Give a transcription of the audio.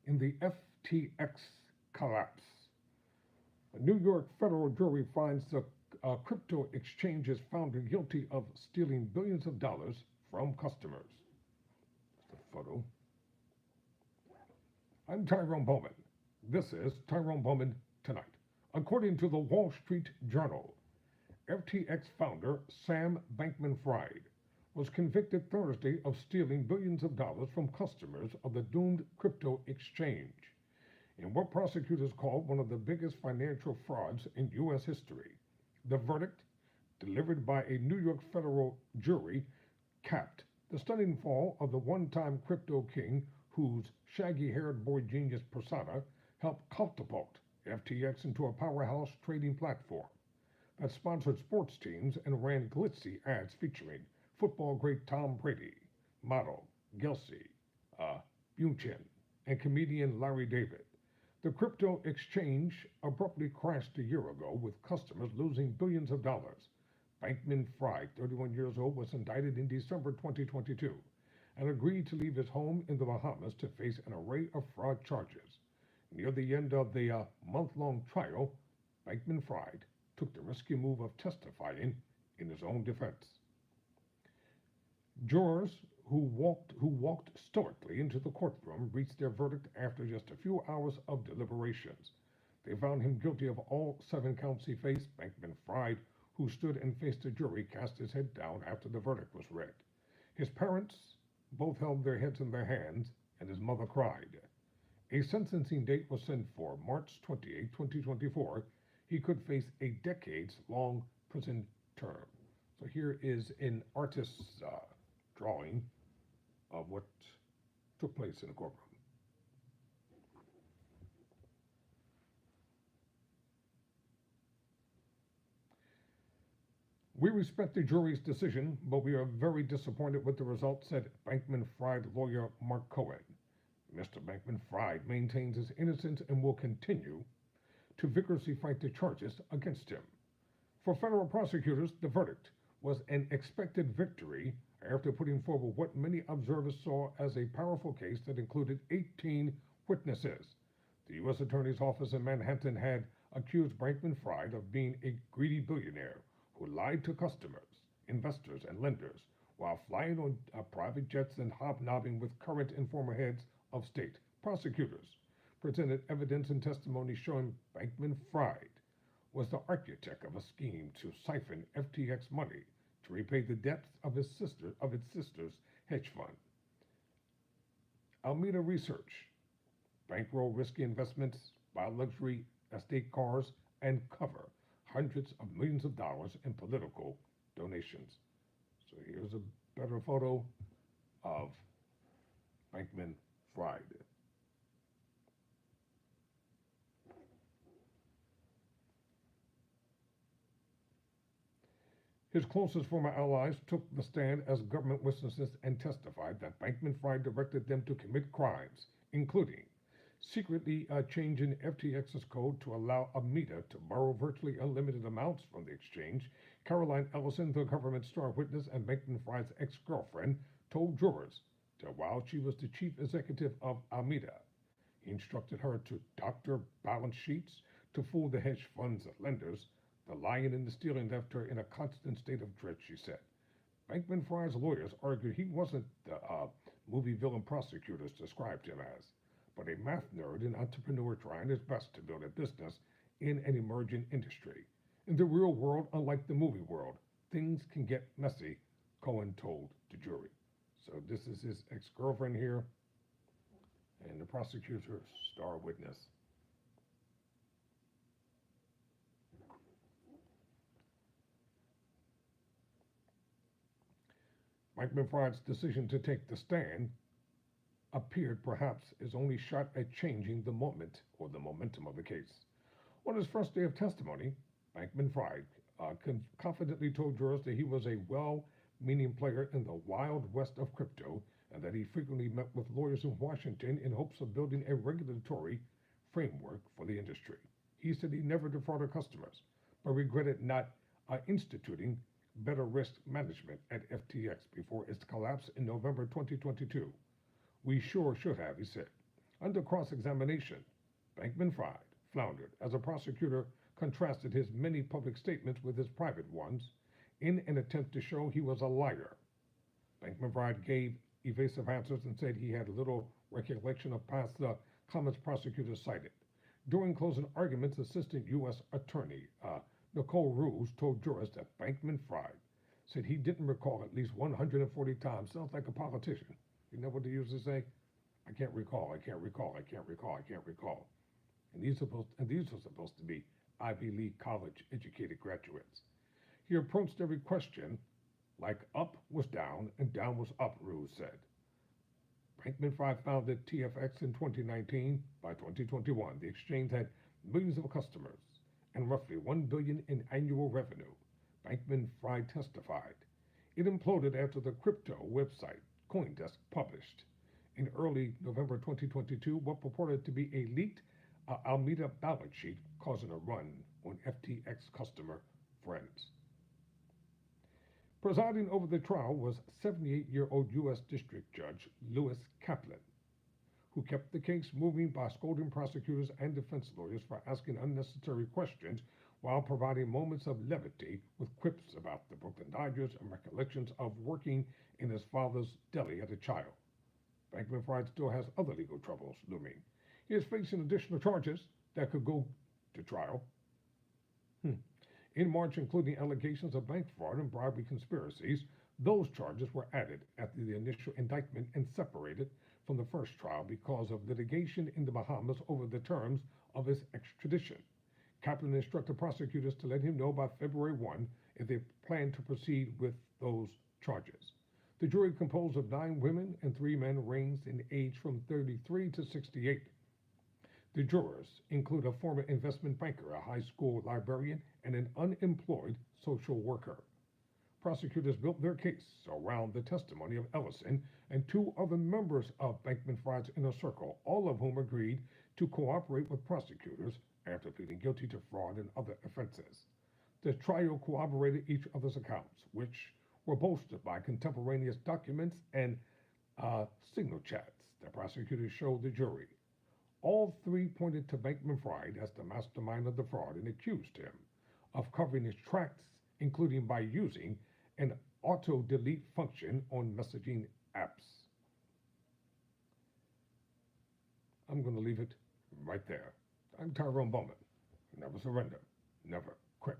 in the FTX collapse. A New York federal jury finds the crypto exchange's founder guilty of stealing billions of dollars from customers. The photo. I'm Tyrone Bowman. This is Tyrone Bowman Tonight. According to the Wall Street Journal, FTX founder Sam Bankman-Fried was convicted Thursday of stealing billions of dollars from customers of the doomed crypto exchange in what prosecutors called one of the biggest financial frauds in U.S. history. The verdict, delivered by a New York federal jury, capped the stunning fall of the one-time crypto king whose shaggy-haired boy genius persona helped catapult FTX into a powerhouse trading platform that sponsored sports teams and ran glitzy ads featuring football great Tom Brady, model Gelsey, Buchan, and comedian Larry David. The crypto exchange abruptly crashed a year ago with customers losing billions of dollars. Bankman-Fried, 31 years old, was indicted in December 2022 and agreed to leave his home in the Bahamas to face an array of fraud charges. Near the end of the month-long trial, Bankman-Fried took the risky move of testifying in his own defense. Jurors who walked stoically into the courtroom reached their verdict after just a few hours of deliberations. They found him guilty of all 7 counts he faced. Bankman-Fried, who stood and faced the jury, cast his head down after the verdict was read. His parents both held their heads in their hands, and his mother cried. A sentencing date was set for March 28, 2024. He could face a decades-long prison term. So here is an artist's drawing of what took place in the courtroom. We respect the jury's decision, but we are very disappointed with the result, said Bankman-Fried lawyer Mark Cohen. Mr. Bankman-Fried maintains his innocence and will continue to vigorously fight the charges against him. For federal prosecutors, the verdict was an expected victory after putting forward what many observers saw as a powerful case that included 18 witnesses. The U.S. Attorney's Office in Manhattan had accused Bankman-Fried of being a greedy billionaire who lied to customers, investors, and lenders while flying on private jets and hobnobbing with current and former heads of state. Prosecutors presented evidence and testimony showing Bankman-Fried was the architect of a scheme to siphon FTX money to repay the debts of its sister's hedge fund. Alameda Research bankroll risky investments, buy luxury estate cars, and cover hundreds of millions of dollars in political donations. So here's a better photo of Bankman-Fried. His closest former allies took the stand as government witnesses and testified that Bankman-Fried directed them to commit crimes, including secretly changing FTX's code to allow Alameda to borrow virtually unlimited amounts from the exchange. Caroline Ellison, the government star witness and Bankman-Fried's ex-girlfriend, told jurors that while she was the chief executive of Alameda, he instructed her to doctor balance sheets to fool the hedge fund's lenders. The lying and the stealing left her in a constant state of dread, she said. Bankman-Fried's lawyers argued he wasn't the movie villain prosecutors described him as, but a math nerd and entrepreneur trying his best to build a business in an emerging industry. In the real world, unlike the movie world, things can get messy, Cohen told the jury. So this is his ex-girlfriend here, and the prosecutor's star witness. Bankman-Fried's decision to take the stand appeared perhaps his only shot at changing the moment or the momentum of the case. On his first day of testimony, Bankman-Fried confidently told jurors that he was a well-meaning player in the wild west of crypto and that he frequently met with lawyers in Washington in hopes of building a regulatory framework for the industry. He said he never defrauded customers, but regretted not instituting better risk management at FTX before its collapse in November 2022. We sure should have, he said. Under cross-examination, Bankman-Fried floundered as a prosecutor contrasted his many public statements with his private ones in an attempt to show he was a liar. Bankman-Fried gave evasive answers and said he had little recollection of past comments prosecutors cited. During closing arguments, Assistant U.S. Attorney Nicole Ruse told jurors that Bankman-Fried said he didn't recall at least 140 times. Sounds like a politician. You know what they used to say? I can't recall, I can't recall, I can't recall, I can't recall. And these were supposed to be Ivy League college educated graduates. He approached every question like up was down and down was up, Ruse said. Bankman-Fried founded TFX in 2019. By 2021, the exchange had millions of customers and roughly $1 billion in annual revenue. Bankman-Fried testified. It imploded after the crypto website CoinDesk published in early November 2022 what purported to be a leaked Alameda balance sheet, causing a run on FTX customer friends. Presiding over the trial was 78-year-old U.S. District Judge Lewis Kaplan, who kept the case moving by scolding prosecutors and defense lawyers for asking unnecessary questions while providing moments of levity with quips about the Brooklyn Dodgers and recollections of working in his father's deli as a child. Bankman-Fried still has other legal troubles looming. He is facing additional charges that could go to trial. In March, including allegations of bank fraud and bribery conspiracies, those charges were added after the initial indictment and separated from the first trial because of litigation in the Bahamas over the terms of his extradition. Kaplan instructed prosecutors to let him know by February 1 if they plan to proceed with those charges. The jury, composed of 9 women and 3 men, ranged in age from 33 to 68. The jurors include a former investment banker, a high school librarian, and an unemployed social worker. Prosecutors built their case around the testimony of Ellison and 2 other members of Bankman-Fried's inner circle, all of whom agreed to cooperate with prosecutors after pleading guilty to fraud and other offenses. The trio corroborated each other's accounts, which were bolstered by contemporaneous documents and signal chats that prosecutors showed the jury. All 3 pointed to Bankman-Fried as the mastermind of the fraud and accused him of covering his tracks, including by using an auto-delete function on messaging apps. I'm going to leave it right there. I'm Tyrone Bowman. Never surrender, never quit.